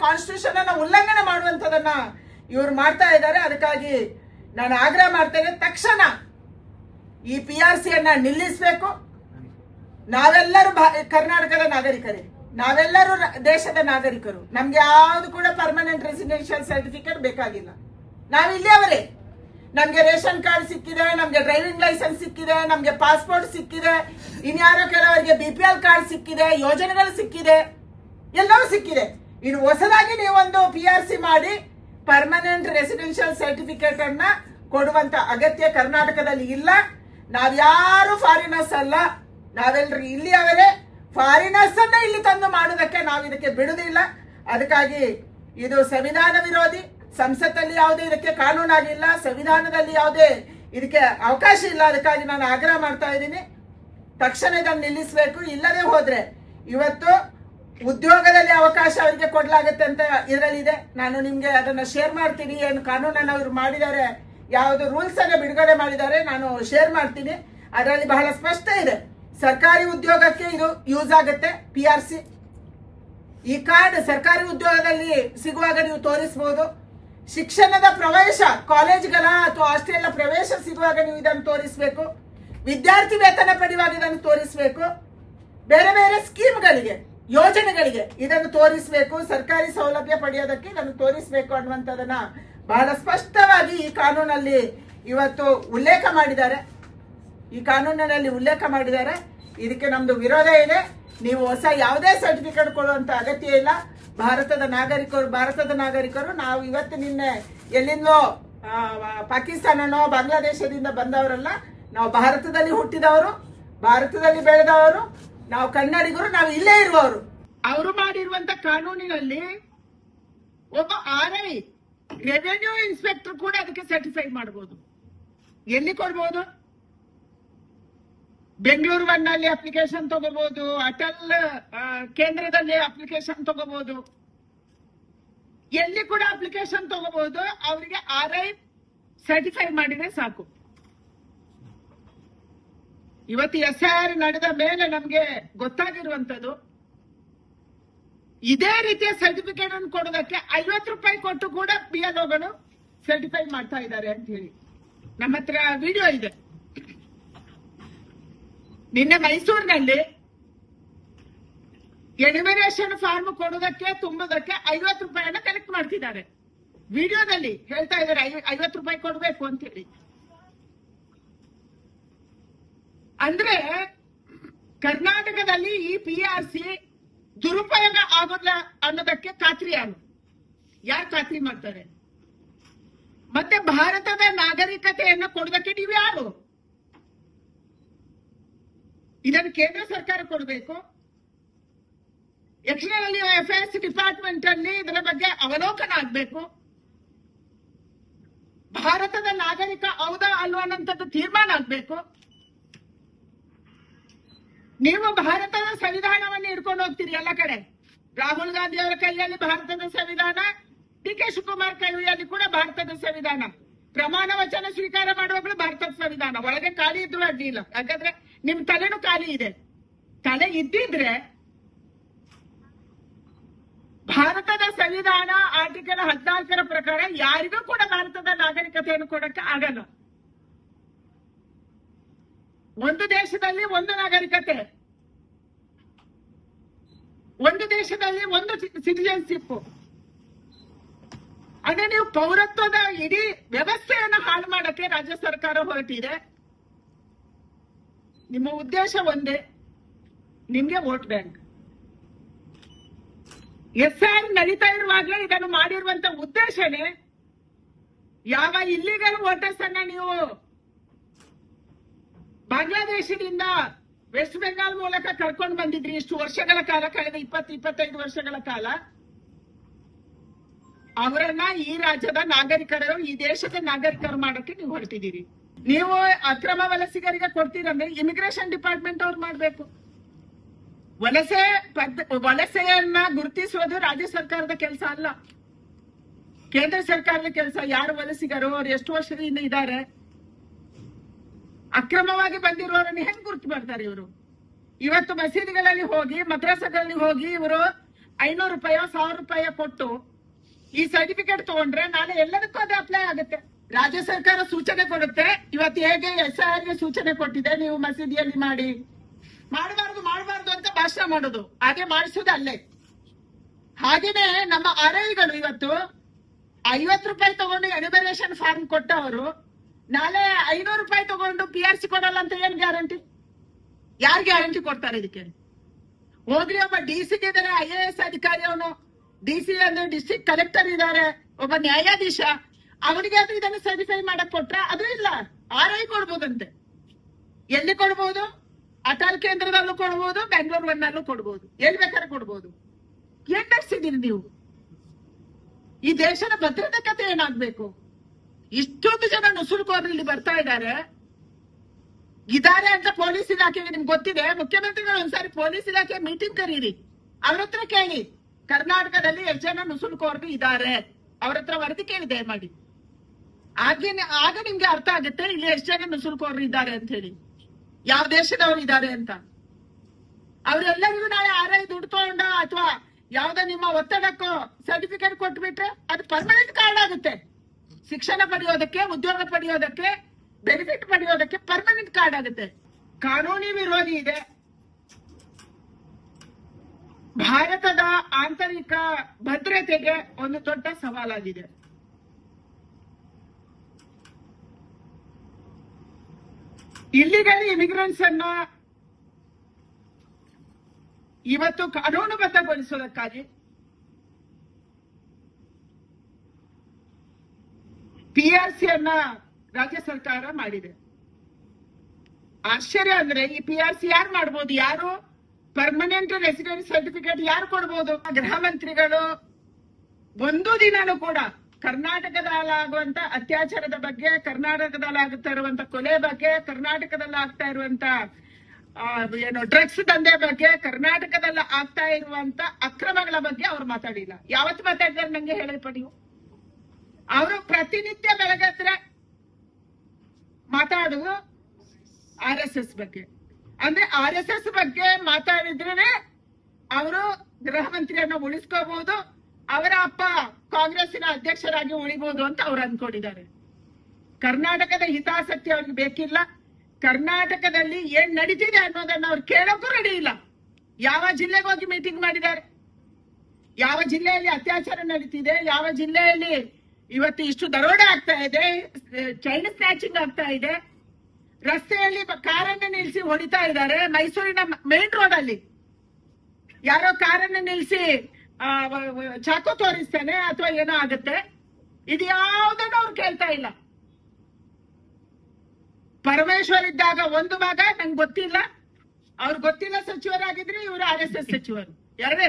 Constitution ಅನ್ನ ಉಲ್ಲಂಘನೆ ಮಾಡುವಂತದನ್ನ ಇವರು ಮಾಡ್ತಾ ಇದ್ದಾರೆ. ಅದಕ್ಕಾಗಿ ನಾನು ಆಗ್ರಹ ಮಾಡ್ತೇನೆ, ತಕ್ಷಣ ಈ PRC ಅನ್ನ ನಿಲ್ಲಿಸಬೇಕು. ನಾವೆಲ್ಲರೂ ಕರ್ನಾಟಕದ ನಾಗರಿಕರೇ, ನಾವೆಲ್ಲರೂ ದೇಶದ ನಾಗರಿಕರು. ನಮ್ಗೆ ಯಾವ್ದು ಕೂಡ ಪರ್ಮನೆಂಟ್ ರೆಸಿಡೆನ್ಷಿಯಲ್ ಸರ್ಟಿಫಿಕೇಟ್ ಬೇಕಾಗಿಲ್ಲ. ನಾವು ಇಲ್ಲಿಯವರೇ. ನಮ್ಗೆ ರೇಷನ್ ಕಾರ್ಡ್ ಸಿಕ್ಕಿದೆ, ನಮ್ಗೆ ಡ್ರೈವಿಂಗ್ ಲೈಸೆನ್ಸ್ ಸಿಕ್ಕಿದೆ, ನಮ್ಗೆ ಪಾಸ್ಪೋರ್ಟ್ ಸಿಕ್ಕಿದೆ, ಇನ್ಯಾರೋ ಕೆಲವರಿಗೆ BPL ಕಾರ್ಡ್ ಸಿಕ್ಕಿದೆ, ಯೋಜನೆಗಳು ಸಿಕ್ಕಿದೆ, ಎಲ್ಲವೂ ಸಿಕ್ಕಿದೆ. ಇನ್ನು ಹೊಸದಾಗಿ ನೀವೊಂದು PRC ಮಾಡಿ ಪರ್ಮನೆಂಟ್ ರೆಸಿಡೆನ್ಷಿಯಲ್ ಸರ್ಟಿಫಿಕೇಟ್ ಅನ್ನ ಕೊಡುವಂತ ಅಗತ್ಯ ಕರ್ನಾಟಕದಲ್ಲಿ ಇಲ್ಲ. ನಾವ್ಯಾರು ಫಾರಿನರ್ಸ್ ಅಲ್ಲ, ನಾವೆಲ್ಲರೂ ಇಲ್ಲಿಯವರೇ. ಫಾರಿನರ್ಸ್ ಅನ್ನ ಇಲ್ಲಿ ತಂದು ಮಾಡುವುದಕ್ಕೆ ನಾವು ಇದಕ್ಕೆ ಬಿಡುವುದಿಲ್ಲ. ಅದಕ್ಕಾಗಿ ಇದು ಸಂವಿಧಾನ ವಿರೋಧಿ. ಸಂಸತ್ತಲ್ಲಿ ಯಾವುದೇ ಇದಕ್ಕೆ ಕಾನೂನಾಗಿಲ್ಲ, ಸಂವಿಧಾನದಲ್ಲಿ ಯಾವುದೇ ಇದಕ್ಕೆ ಅವಕಾಶ ಇಲ್ಲ. ಅದಕ್ಕಾಗಿ ನಾನು ಆಗ್ರಹ ಮಾಡ್ತಾ ಇದ್ದೀನಿ, ತಕ್ಷಣ ಇದನ್ನು ನಿಲ್ಲಿಸಬೇಕು. ಇಲ್ಲದೆ ಹೋದ್ರೆ ಇವತ್ತು ಉದ್ಯೋಗದಲ್ಲಿ ಅವಕಾಶ ಅವರಿಗೆ ಕೊಡ್ಲಾಗತ್ತೆ ಅಂತ ಇದರಲ್ಲಿದೆ. ನಾನು ನಿಮ್ಗೆ ಅದನ್ನ ಶೇರ್ ಮಾಡ್ತೀನಿ. ಏನು ಕಾನೂನನ್ನು ಅವರು ಮಾಡಿದ್ದಾರೆ, ಯಾವುದು ರೂಲ್ಸ್ ಅನ್ನ ಬಿಡುಗಡೆ ಮಾಡಿದ್ದಾರೆ, ನಾನು ಶೇರ್ ಮಾಡ್ತೀನಿ. ಅದರಲ್ಲಿ ಬಹಳ ಸ್ಪಷ್ಟ ಇದೆ, ಸರ್ಕಾರಿ ಉದ್ಯೋಗಕ್ಕೆ ಇದು ಯೂಸ್ ಆಗುತ್ತೆ PRC. ಈ ಕಾರ್ಡ್ ಸರ್ಕಾರಿ ಉದ್ಯೋಗದಲ್ಲಿ ಸಿಗುವಾಗ ನೀವು ತೋರಿಸಬಹುದು. ಶಿಕ್ಷಣದ ಪ್ರವೇಶ, ಕಾಲೇಜ್ಗಳ ಅಥವಾ ಹಾಸ್ಟೆಲ್ ಪ್ರವೇಶ ಸಿಗುವಾಗ ನೀವು ಇದನ್ನು ತೋರಿಸಬೇಕು. ವಿದ್ಯಾರ್ಥಿ ವೇತನ ಪಡೆಯುವಾಗ ಇದನ್ನು ತೋರಿಸಬೇಕು. ಬೇರೆ ಬೇರೆ ಸ್ಕೀಮ್ಗಳಿಗೆ, ಯೋಜನೆಗಳಿಗೆ ಇದನ್ನು ತೋರಿಸಬೇಕು. ಸರ್ಕಾರಿ ಸೌಲಭ್ಯ ಪಡೆಯೋದಕ್ಕೆ ಇದನ್ನು ತೋರಿಸಬೇಕು ಅನ್ನುವಂಥದ್ದನ್ನ ಬಹಳ ಸ್ಪಷ್ಟವಾಗಿ ಈ ಕಾನೂನಲ್ಲಿ ಇವತ್ತು ಉಲ್ಲೇಖ ಮಾಡಿದ್ದಾರೆ. ಈ ಕಾನೂನಿನಲ್ಲಿ ಉಲ್ಲೇಖ ಮಾಡಿದ್ದಾರೆ. ಇದಕ್ಕೆ ನಮ್ದು ವಿರೋಧ ಇದೆ. ನೀವು ಹೊಸ ಯಾವುದೇ ಸರ್ಟಿಫಿಕೇಟ್ ಕೊಡುವಂತ ಅಗತ್ಯ ಇಲ್ಲ. ಭಾರತದ ನಾಗರಿಕರು ನಾವು ಇವತ್ತು ನಿನ್ನೆ ಎಲ್ಲಿಂದೋ ಪಾಕಿಸ್ತಾನನೋ ಬಾಂಗ್ಲಾದೇಶದಿಂದ ಬಂದವರಲ್ಲ. ನಾವು ಭಾರತದಲ್ಲಿ ಹುಟ್ಟಿದವರು, ಭಾರತದಲ್ಲಿ ಬೆಳೆದವರು, ನಾವು ಕನ್ನಡಿಗರು, ನಾವು ಇಲ್ಲೇ ಇರುವವರು. ಅವರು ಮಾಡಿರುವಂತ ಕಾನೂನಿನಲ್ಲಿ ಒಬ್ಬ RI ರೆವೆನ್ಯೂ ಇನ್ಸ್ಪೆಕ್ಟರ್ ಕೂಡ ಅದಕ್ಕೆ ಸರ್ಟಿಫೈ ಮಾಡಬಹುದು. ಎಲ್ಲಿ ಕೊಡ್ಬೋದು? ಬೆಂಗಳೂರು ಒನ್ನಲ್ಲಿ ಅಪ್ಲಿಕೇಶನ್ ತಗೋಬಹುದು, ಅಟಲ್ ಕೇಂದ್ರದಲ್ಲಿ ಅಪ್ಲಿಕೇಶನ್ ತಗೋಬಹುದು, ಎಲ್ಲಿ ಕೂಡ ಅಪ್ಲಿಕೇಶನ್ ತಗೋಬಹುದು. ಅವರಿಗೆ RI ಸರ್ಟಿಫೈ ಮಾಡಿದ್ರೆ ಸಾಕು. ಇವತ್ತು SIR ನಡೆದ ಮೇಲೆ ನಮ್ಗೆ ಗೊತ್ತಾಗಿರುವಂತದ್ದು, ಇದೇ ರೀತಿಯ ಸರ್ಟಿಫಿಕೇಟ್ ಅನ್ನು ಕೊಡೋದಕ್ಕೆ 50 ರೂಪಾಯಿ ಕೊಟ್ಟು ಕೂಡ BLOಗಳು ಸರ್ಟಿಫೈ ಮಾಡ್ತಾ ಇದ್ದಾರೆ ಅಂತ ಹೇಳಿ ನಮ್ಮ ಹತ್ರ ವಿಡಿಯೋ ಇದೆ. ನಿನ್ನೆ ಮೈಸೂರಿನಲ್ಲಿ ಎನ್ಯುಮರೇಷನ್ ಫಾರ್ಮ್ ಕೊಡೋದಕ್ಕೆ ತುಂಬೋದಕ್ಕೆ 50 ರೂಪಾಯಿಯನ್ನ ಕಲೆಕ್ಟ್ ಮಾಡ್ತಿದ್ದಾರೆ. ವಿಡಿಯೋದಲ್ಲಿ ಹೇಳ್ತಾ ಇದ್ದಾರೆ 50 ರೂಪಾಯಿ ಕೊಡ್ಬೇಕು ಅಂತ ಹೇಳಿ. ಅಂದ್ರೆ ಕರ್ನಾಟಕದಲ್ಲಿ ಈ PRC ದುರುಪಯೋಗ ಆಗೋಲ್ಲ ಅನ್ನೋದಕ್ಕೆ ಖಾತ್ರಿ ಯಾರು ಖಾತ್ರಿ ಮಾಡ್ತಾರೆ? ಮತ್ತೆ ಭಾರತದ ನಾಗರಿಕತೆಯನ್ನು ಕೊಡೋದಕ್ಕೆ ನೀವು ಯಾರು? ಇದನ್ನು ಕೇಂದ್ರ ಸರ್ಕಾರ ಕೊಡಬೇಕು. ಎಕ್ಸ್ಟರ್ನಲ್ ಅಫೇರ್ಸ್ ಡಿಪಾರ್ಟ್ಮೆಂಟ್ ಅಲ್ಲಿ ಇದರ ಬಗ್ಗೆ ಅವಲೋಕನ ಆಗಬೇಕು. ಭಾರತದ ನಾಗರಿಕ ಹೌದಾ ಅಲ್ವಾ ಅನ್ನೋಂಥದ್ದು ತೀರ್ಮಾನ ಆಗಬೇಕು. ನೀವು ಭಾರತದ ಸಂವಿಧಾನವನ್ನು ಹಿಡ್ಕೊಂಡು ಹೋಗ್ತೀರಿ ಎಲ್ಲ ಕಡೆ. ರಾಹುಲ್ ಗಾಂಧಿ ಅವರ ಕೈಯಲ್ಲಿ ಭಾರತದ ಸಂವಿಧಾನ, DK ಶಿವಕುಮಾರ್ ಕೈಯಲ್ಲಿ ಕೂಡ ಭಾರತದ ಸಂವಿಧಾನ. ಪ್ರಮಾಣ ವಚನ ಸ್ವೀಕಾರ ಮಾಡುವಾಗಲೂ ಭಾರತದ ಸಂವಿಧಾನ. ಒಳಗೆ ಖಾಲಿ ಇದ್ರೂ ಅಡ್ಡಿಲ್ಲ, ಯಾಕಂದ್ರೆ ನಿಮ್ ತಲೆನೂ ಖಾಲಿ ಇದೆ. ತಲೆ ಇದ್ದಿದ್ರೆ ಭಾರತದ ಸಂವಿಧಾನ ಆರ್ಟಿಕಲ್ 14ರ ಪ್ರಕಾರ ಯಾರಿಗೂ ಕೂಡ ಭಾರತದ ನಾಗರಿಕತೆಯನ್ನು ಕೊಡಕ್ಕೆ ಆಗಲ್ಲ. ಒಂದು ದೇಶದಲ್ಲಿ ಒಂದು ನಾಗರಿಕತೆ, ಒಂದು ದೇಶದಲ್ಲಿ ಒಂದು ಸಿಟಿಜನ್ಶಿಪ್. ಅದೇ ನೀವು ಪೌರತ್ವದ ಇಡೀ ವ್ಯವಸ್ಥೆಯನ್ನು ಹಾಳು ಮಾಡಕ್ಕೆ ರಾಜ್ಯ ಸರ್ಕಾರ ಹೊರಟಿದೆ. ನಿಮ್ಮ ಉದ್ದೇಶ ಒಂದೇ, ನಿಮ್ಗೆ ವೋಟ್ ಬ್ಯಾಂಕ್. SIR ನಡೀತಾ ಇರುವಾಗಲೇ ಇದನ್ನು ಮಾಡಿರುವಂತ ಉದ್ದೇಶನೇ ಯಾವ ಇಲ್ಲಿಗಲ್ ವೋಟರ್ಸ್ ಅನ್ನ ನೀವು ಬಾಂಗ್ಲಾದೇಶದಿಂದ ವೆಸ್ಟ್ ಬೆಂಗಾಲ್ ಮೂಲಕ ಕರ್ಕೊಂಡು ಬಂದಿದ್ರಿ ಇಷ್ಟು ವರ್ಷಗಳ ಕಾಲ, ಕಳೆದ 20-25 ವರ್ಷಗಳ ಕಾಲ. ಅವರನ್ನ ಈ ರಾಜ್ಯದ ನಾಗರಿಕರು, ಈ ದೇಶದ ನಾಗರಿಕರು ಮಾಡಕ್ಕೆ ನೀವು ಹೊರಟಿದ್ದೀರಿ. ನೀವು ಅಕ್ರಮ ವಲಸಿಗರಿಗೆ ಕೊಡ್ತೀರಂದ್ರೆ ಇಮಿಗ್ರೇಷನ್ ಡಿಪಾರ್ಟ್ಮೆಂಟ್ ಅವ್ರು ಮಾಡ್ಬೇಕು. ವಲಸೆಯನ್ನ ಗುರುತಿಸುವುದು ರಾಜ್ಯ ಸರ್ಕಾರದ ಕೆಲಸ ಅಲ್ಲ, ಕೇಂದ್ರ ಸರ್ಕಾರದ ಕೆಲಸ. ಯಾರು ವಲಸಿಗರು, ಅವ್ರು ಎಷ್ಟು ವರ್ಷದಿಂದ ಇದ್ದಾರೆ, ಅಕ್ರಮವಾಗಿ ಬಂದಿರೋರನ್ನು ಹೆಂಗ್ ಗುರುತು ಮಾಡ್ತಾರೆ ಇವರು? ಇವತ್ತು ಮಸೀದಿಗಳಲ್ಲಿ ಹೋಗಿ, ಮದ್ರಸಾಗಳಲ್ಲಿ ಹೋಗಿ ಇವರು 500 ರೂಪಾಯಿ 1000 ರೂಪಾಯಿ ಕೊಟ್ಟು ಈ ಸರ್ಟಿಫಿಕೇಟ್ ತಗೊಂಡ್ರೆ ನಾಳೆ ಎಲ್ಲದಕ್ಕೂ ಅದು ಅಪ್ಲೈ ಆಗುತ್ತೆ. ರಾಜ್ಯ ಸರ್ಕಾರ ಸೂಚನೆ ಕೊಡುತ್ತೆ. ಇವತ್ತು ಹೇಗೆ SIR ಗೆ ಸೂಚನೆ ಕೊಟ್ಟಿದೆ, ನೀವು ಮಸೀದಿಯಲ್ಲಿ ಮಾಡಬಾರ್ದು ಅಂತ ಭಾಷಣ ಮಾಡೋದು, ಹಾಗೆ ಮಾಡಿಸೋದು ಅಲ್ಲೇ. ಹಾಗೇನೆ ನಮ್ಮ RIಗಳು ಇವತ್ತು 50 ರೂಪಾಯಿ ತಗೊಂಡು ಎನ್ಯುಮರೇಷನ್ ಫಾರ್ಮ್ ಕೊಟ್ಟವರು ನಾಳೆ 500 ರೂಪಾಯಿ ತಗೊಂಡು PRC ಕೊಡಲ್ಲ ಅಂತ ಏನ್ ಗ್ಯಾರಂಟಿ? ಯಾರು ಗ್ಯಾರಂಟಿ ಕೊಡ್ತಾರೆ ಇದಕ್ಕೆ? ಹೋಗ್ಲಿ, ಒಬ್ಬ DC ಇದ್ದಾರೆ, IAS ಅಧಿಕಾರಿ, ಅವನು DC ಅಂದ್ರೆ ಡಿಸ್ಟ್ರಿಕ್ಟ್ ಕಲೆಕ್ಟರ್ ಇದ್ದಾರೆ, ಒಬ್ಬ ನ್ಯಾಯಾಧೀಶ, ಅವನಿಗೆ ಅದು ಇದನ್ನು ಸರ್ಟಿಫೈ ಮಾಡಕ್ ಕೊಟ್ರ? ಅದು ಇಲ್ಲ. RI ಕೊಡ್ಬೋದಂತೆ. ಎಲ್ಲಿ ಕೊಡ್ಬೋದು? ಅಟಲ್ ಕೇಂದ್ರದಲ್ಲೂ ಕೊಡ್ಬೋದು, ಬೆಂಗಳೂರು ಒನ್ನಲ್ಲೂ ಕೊಡ್ಬೋದು, ಎಲ್ಲಿ ಬೇಕಾದ್ರೆ ಕೊಡ್ಬೋದು. ಏನ್ ನಡೆಸಿದೀರಿ ನೀವು? ಈ ದೇಶದ ಭದ್ರತೆ ಕತೆ ಏನಾಗ್ಬೇಕು? ಇಷ್ಟೊಂದು ಜನ ನುಸುಳುಕೋರು ಇಲ್ಲಿ ಬರ್ತಾ ಇದ್ದಾರೆ ಅಂತ ಪೊಲೀಸ್ ಇಲಾಖೆಗೆ ನಿಮ್ಗೆ ಗೊತ್ತಿದೆ. ಮುಖ್ಯಮಂತ್ರಿಗಳು ಒಂದ್ಸಾರಿ ಪೊಲೀಸ್ ಇಲಾಖೆ ಮೀಟಿಂಗ್ ಕರೀರಿ, ಅವ್ರ ಹತ್ರ ಕೇಳಿ ಕರ್ನಾಟಕದಲ್ಲಿ ಎಷ್ಟು ಜನ ನುಸುಳುಕೋರು ಇದ್ದಾರೆ, ಅವ್ರ ಹತ್ರ ವರದಿ ಕೇಳಿ ದಯಮಾಡಿ. ಆಗ ನಿಮ್ಗೆ ಅರ್ಥ ಆಗುತ್ತೆ ಇಲ್ಲಿ ಎಷ್ಟು ಜನ ನುಸುಳುಕೋರು ಇದ್ದಾರೆ ಅಂತ ಹೇಳಿ, ಯಾವ ದೇಶದವ್ರು ಇದ್ದಾರೆ ಅಂತ. ಅವ್ರೆಲ್ಲರಿಗೂ ನಾಳೆ RI ದುಡ್ಡು ತಗೊಂಡ ಅಥವಾ ಯಾವ್ದೋ ನಿಮ್ಮ ಒತ್ತಡಕ್ಕೋ ಸರ್ಟಿಫಿಕೇಟ್ ಕೊಟ್ಬಿಟ್ರೆ ಅದು ಪರ್ಮನೆಂಟ್ ಕಾರ್ಡ್ ಆಗುತ್ತೆ. ಶಿಕ್ಷಣ ಪಡೆಯೋದಕ್ಕೆ, ಉದ್ಯೋಗ ಪಡೆಯೋದಕ್ಕೆ, ಬೆನಿಫಿಟ್ ಪಡೆಯೋದಕ್ಕೆ ಪರ್ಮನೆಂಟ್ ಕಾರ್ಡ್ ಆಗುತ್ತೆ. ಕಾನೂನಿ ವಿರೋಧಿ ಇದೆ. ಭಾರತದ ಆಂತರಿಕ ಭದ್ರತೆಗೆ ಒಂದು ದೊಡ್ಡ ಸವಾಲಾಗಿದೆ. ಇಲ್ಲಿಗಲಿ ಇಮಿಗ್ರೆಂಟ್ಸ್ ಅನ್ನ ಇವತ್ತು ಕಾನೂನುಬದ್ಧಗೊಳಿಸೋದಕ್ಕಾಗಿ PRC ಅನ್ನ ರಾಜ್ಯ ಸರ್ಕಾರ ಮಾಡಿದೆ. ಆಶ್ಚರ್ಯ ಅಂದ್ರೆ ಈ PRC ಯಾರು ಮಾಡ್ಬೋದು? ಯಾರು ಪರ್ಮನೆಂಟ್ ರೆಸಿಡೆನ್ಸ್ ಸರ್ಟಿಫಿಕೇಟ್ ಯಾರು ಕೊಡ್ಬೋದು? ಗೃಹ ಮಂತ್ರಿಗಳು ಒಂದು ದಿನಾನು ಕೂಡ ಕರ್ನಾಟಕದಲ್ಲಾಗುವಂತ ಅತ್ಯಾಚಾರದ ಬಗ್ಗೆ, ಕರ್ನಾಟಕದಲ್ಲಿ ಆಗುತ್ತಾ ಇರುವಂತ ಕೊಲೆ ಬಗ್ಗೆ, ಕರ್ನಾಟಕದಲ್ಲಿ ಆಗ್ತಾ ಇರುವಂತ ಡ್ರಗ್ಸ್ ದಂಧೆ ಬಗ್ಗೆ, ಕರ್ನಾಟಕದಲ್ಲಿ ಆಗ್ತಾ ಇರುವಂತ ಅಕ್ರಮಗಳ ಬಗ್ಗೆ ಅವ್ರು ಮಾತಾಡಿಲ್ಲ. ಯಾವತ್ತು ಮಾತಾಡಿದಾರೆ ನಂಗೆ ಹೇಳಪ್ಪ ನೀವು? ಅವರು ಪ್ರತಿನಿತ್ಯ ಬೆಳಗ್ಗೆ ಮಾತಾಡುದು RSS ಬಗ್ಗೆ. ಅಂದ್ರೆ RSS ಬಗ್ಗೆ ಮಾತಾಡಿದ್ರೆ ಅವರು ಗೃಹ ಮಂತ್ರಿಯನ್ನ ಉಳಿಸ್ಕೋಬಹುದು, ಅವರ ಅಪ್ಪ ಕಾಂಗ್ರೆಸ್ಸಿನ ಅಧ್ಯಕ್ಷರಾಗಿ ಉಳಿಬಹುದು ಅಂತ ಅವ್ರು ಅನ್ಕೊಂಡಿದ್ದಾರೆ. ಕರ್ನಾಟಕದ ಹಿತಾಸಕ್ತಿ ಅವ್ರಿಗೆ ಬೇಕಿಲ್ಲ. ಕರ್ನಾಟಕದಲ್ಲಿ ಏನ್ ನಡೀತಿದೆ ಅನ್ನೋದನ್ನ ಅವ್ರು ಕೇಳೋಕ್ಕೂ ರೆಡಿ ಇಲ್ಲ. ಯಾವ ಜಿಲ್ಲೆಗೆ ಹೋಗಿ ಮೀಟಿಂಗ್ ಮಾಡಿದ್ದಾರೆ? ಯಾವ ಜಿಲ್ಲೆಯಲ್ಲಿ ಅತ್ಯಾಚಾರ ನಡೀತಿದೆ? ಯಾವ ಜಿಲ್ಲೆಯಲ್ಲಿ ಇವತ್ತು ಇಷ್ಟು ದರೋಡೆ ಆಗ್ತಾ ಇದೆ, ಚೈಲ್ಡ್ ಸ್ನ್ಯಾಚಿಂಗ್ ಆಗ್ತಾ ಇದೆ, ರಸ್ತೆಯಲ್ಲಿ ಕಾರನ್ನು ನಿಲ್ಲಿಸಿ ಹೊಡಿತಾ ಇದ್ದಾರೆ. ಮೈಸೂರಿನ ಮೇನ್ ರೋಡ್ ಅಲ್ಲಿ ಯಾರೋ ಕಾರನ್ನು ನಿಲ್ಲಿಸಿ ಚಾಕು ತೋರಿಸ್ತಾನೆ ಅಥವಾ ಏನೋ ಆಗುತ್ತೆ. ಇದು ಯಾವುದನ್ನು ಅವ್ರು ಕೇಳ್ತಾ ಇಲ್ಲ. ಪರಮೇಶ್ವರ್ ಇದ್ದಾಗ ಒಂದು ಭಾಗ ನಂಗೆ ಗೊತ್ತಿಲ್ಲ, ಅವ್ರು ಗೊತ್ತಿಲ್ಲ ಸಚಿವರಾಗಿದ್ರೆ ಇವರು RSS ಸಚಿವರು. ಎರಡೇ